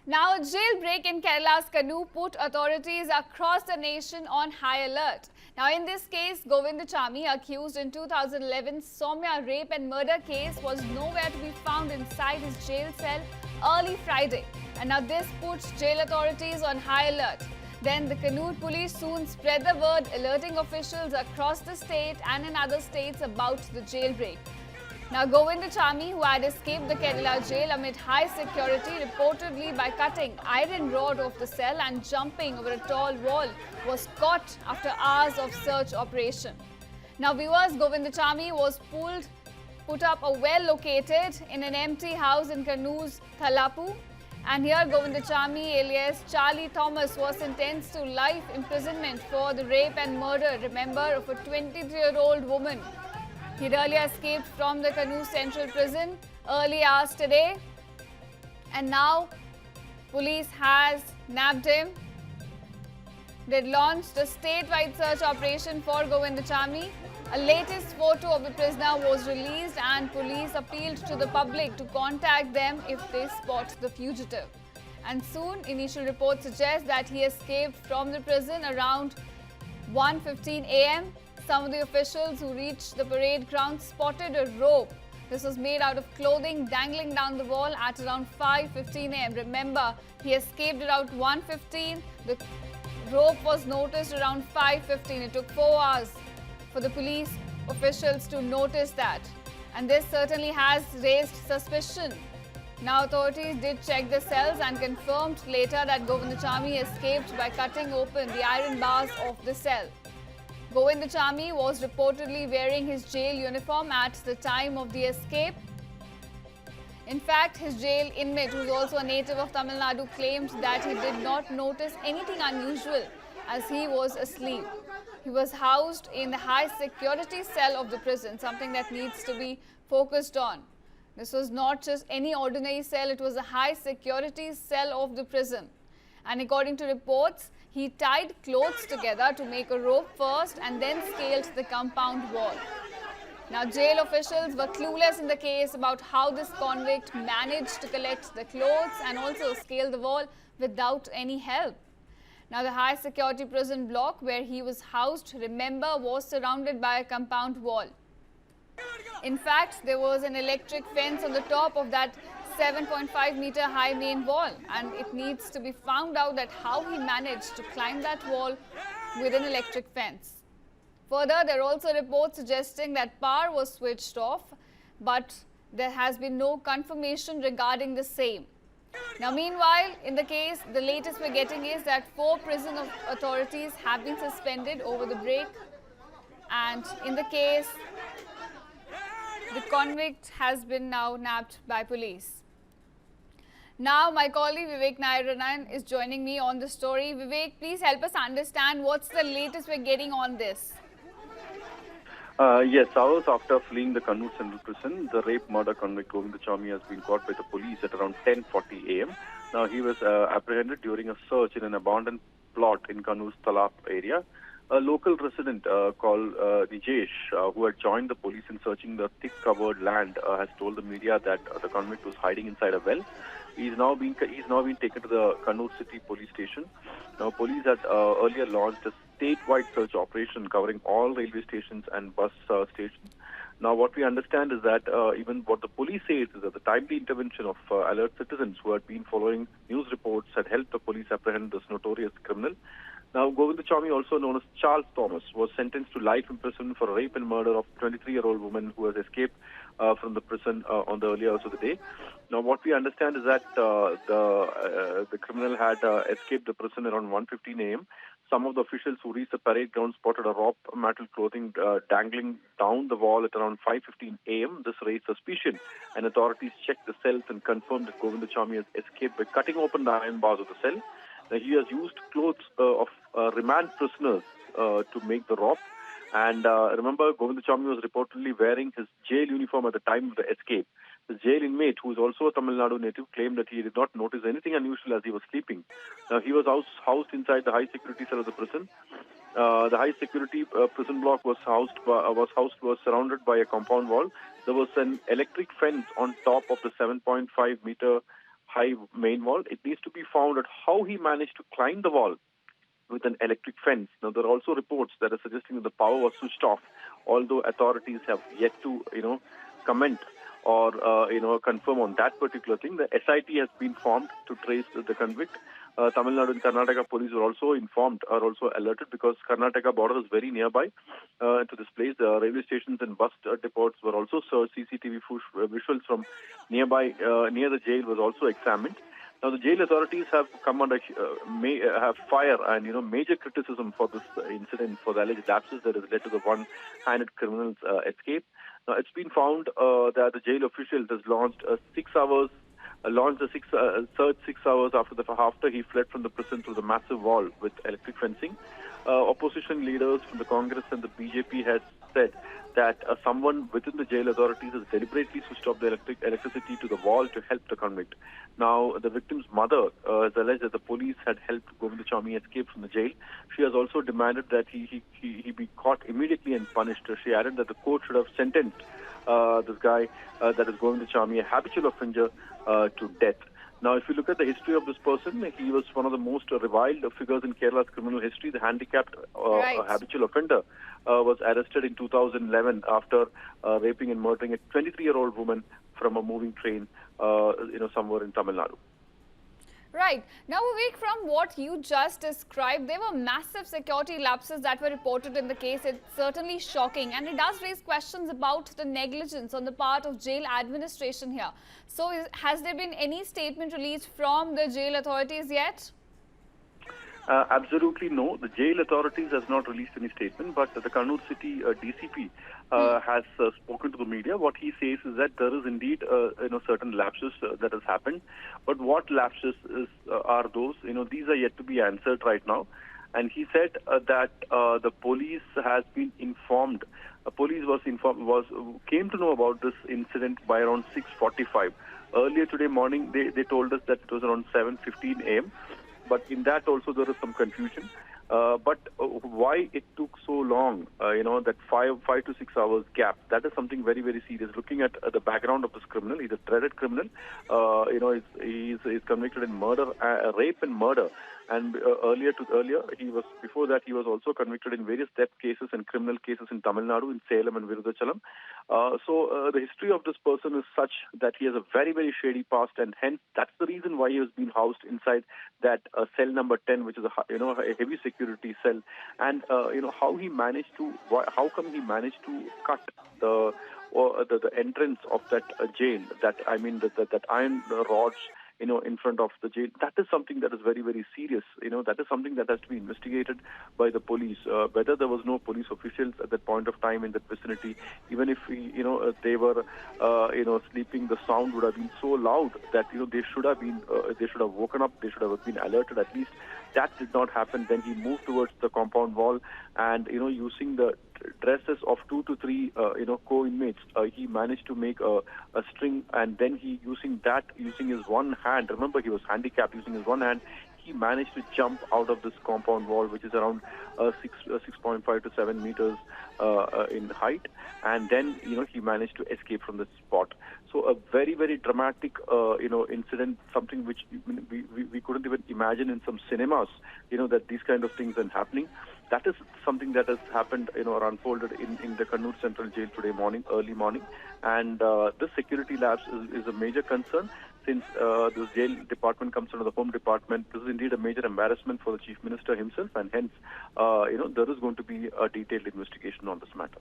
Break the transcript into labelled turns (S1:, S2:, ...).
S1: Now, a jailbreak in Kerala's Kannur put authorities across the nation on high alert. Now, in this case, Govindachamy, accused in 2011 Soumya rape and murder case, was nowhere to be found inside his jail cell early Friday. And now this puts jail authorities on high alert. Then the Kannur police soon spread the word, alerting officials across the state and in other states about the jailbreak. Now, Govindachamy, who had escaped the Kerala jail amid high security, reportedly by cutting iron rod off the cell and jumping over a tall wall, was caught after hours of search operation. Now, viewers, Govindachamy was put up a well located in an empty house in Kannur's Thalappu. And here, Govindachamy, alias Charlie Thomas, was sentenced to life imprisonment for the rape and murder, remember, of a 23-year-old woman. He'd earlier escaped from the Kannur Central Prison early hours today, and now police has nabbed him. They launched a statewide search operation for Govindachamy. A latest photo of the prisoner was released, and police appealed to the public to contact them if they spot the fugitive. And soon, initial reports suggest that he escaped from the prison around 1:15 a.m. Some of the officials who reached the parade ground spotted a rope. This was made out of clothing dangling down the wall at around 5:15 a.m. Remember, he escaped around 1:15. The rope was noticed around 5:15. It took 4 hours for the police officials to notice that. And this certainly has raised suspicion. Now, authorities did check the cells and confirmed later that Govindachamy escaped by cutting open the iron bars of the cell. Govindachamy was reportedly wearing his jail uniform at the time of the escape. In fact, his jail inmate, who is also a native of Tamil Nadu, claimed that he did not notice anything unusual as he was asleep. He was housed in the high security cell of the prison, something that needs to be focused on. This was not just any ordinary cell, it was a high security cell of the prison. And according to reports, he tied clothes together to make a rope first and then scaled the compound wall. Now, jail officials were clueless in the case about how this convict managed to collect the clothes and also scale the wall without any help. Now, the high security prison block where he was housed, remember, was surrounded by a compound wall. In fact, there was an electric fence on the top of that 7.5 meter high main wall, and it needs to be found out that how he managed to climb that wall with an electric fence. Further, there are also reports suggesting that power was switched off, but there has been no confirmation regarding the same. Now, meanwhile, in the case, the latest we're getting is that 4 prison authorities have been suspended over the break, and in the case, the convict has been now nabbed by police. Now, my colleague Vivek Nayaranan is joining me on the story. Vivek, please help us understand what's the latest we're getting on this.
S2: Yes, hours after fleeing the Kannur Central Prison, the rape murder convict Govindachamy has been caught by the police at around 10:40 a.m. Now, he was apprehended during a search in an abandoned plot in Kannur's Thalappu area. A local resident called Nijesh, who had joined the police in searching the thick covered land, has told the media that the convict was hiding inside a well. He's now been taken to the Kannur City Police Station. Now, police had earlier launched a statewide search operation covering all railway stations and bus stations. Now, what we understand is that even what the police says is that the timely intervention of alert citizens who had been following news reports had helped the police apprehend this notorious criminal. Now, Govindachamy, also known as Charles Thomas, was sentenced to life imprisonment for rape and murder of a 23-year-old woman who has escaped from the prison on the early hours of the day. Now, what we understand is that the criminal had escaped the prison around 1:15 a.m. Some of the officials who reached the parade ground spotted a rope metal clothing dangling down the wall at around 5:15 a.m. This raised suspicion, and authorities checked the cells and confirmed that Govindachamy has escaped by cutting open the iron bars of the cell. Now, he has used clothes of remand prisoners to make the rope. And remember, Govindachamy was reportedly wearing his jail uniform at the time of the escape. The jail inmate, who is also a Tamil Nadu native, claimed that he did not notice anything unusual as he was sleeping. Now, he was housed inside the high security cell of the prison. The high security prison block was surrounded by a compound wall. There was an electric fence on top of the 7.5 meter high main wall. It needs to be found out how he managed to climb the wall with an electric fence. Now, there are also reports that are suggesting that the power was switched off, although authorities have yet to, comment or, confirm on that particular thing. The SIT has been formed to trace the convict. Tamil Nadu and Karnataka police are also informed, are also alerted, because Karnataka border is very nearby to this place. The railway stations and bus depots were also searched. CCTV visuals from nearby, near the jail was also examined. Now, the jail authorities have come under have fire and major criticism for this incident, for the alleged lapses that has led to the one-handed criminal's escape. Now, it's been found that the jail officials has launched a 6 hours. Launched a search 6 hours after he fled from the prison through the massive wall with electric fencing. Opposition leaders from the Congress and the BJP has said that someone within the jail authorities has deliberately switched off the electricity to the wall to help the convict. Now, the victim's mother has alleged that the police had helped Govindachamy escape from the jail. She has also demanded that he be caught immediately and punished. She added that the court should have sentenced this guy, that is Govindachamy, a habitual offender, to death. Now, if you look at the history of this person, he was one of the most reviled figures in Kerala's criminal history. The handicapped habitual offender was arrested in 2011 after raping and murdering a 23-year-old woman from a moving train, somewhere in Tamil Nadu.
S1: Right. Now, Vivek, from what you just described, there were massive security lapses that were reported in the case. It's certainly shocking, and it does raise questions about the negligence on the part of jail administration here. So, has there been any statement released from the jail authorities yet?
S2: Absolutely no. The jail authorities has not released any statement, but the Kannur City DCP has spoken to the media. What he says is that there is indeed certain lapses that has happened, but what lapses are those? These are yet to be answered right now. And he said that the police has been informed. Police came to know about this incident by around 6:45. Earlier today morning, they told us that it was around 7:15 a.m. But in that also there is some confusion. But why it took so long, that 5 to 6 hours gap, that is something very, very serious. Looking at the background of this criminal, he's a dreaded criminal. He's convicted in murder, rape and murder. And before that, he was also convicted in various theft cases and criminal cases in Tamil Nadu, in Salem and Virudhachalam. So the history of this person is such that he has a very, very shady past, and hence that's the reason why he has been housed inside that cell number 10, which is a heavy security cell. And how come he managed to cut the entrance of that jail? That iron rods in front of the jail. That is something that is very, very serious. That is something that has to be investigated by the police. Whether there was no police officials at that point of time in that vicinity, even if they were, sleeping, the sound would have been so loud that they should have woken up. They should have been alerted at least. That did not happen. Then he moved towards the compound wall, and using the dresses of 2 to 3 co-inmates, he managed to make a string, and then using his one hand, remember he was handicapped, using his one hand, he managed to jump out of this compound wall, which is around 6.5 to 7 meters in height, and then he managed to escape from the spot. So a very, very dramatic incident, something which we couldn't even imagine in some cinemas, that these kind of things are happening. That is something that has happened, or unfolded in the Kannur Central Jail today morning, early morning. And this security lapse is a major concern, since the jail department comes under the Home Department. This is indeed a major embarrassment for the Chief Minister himself, and hence, there is going to be a detailed investigation on this matter.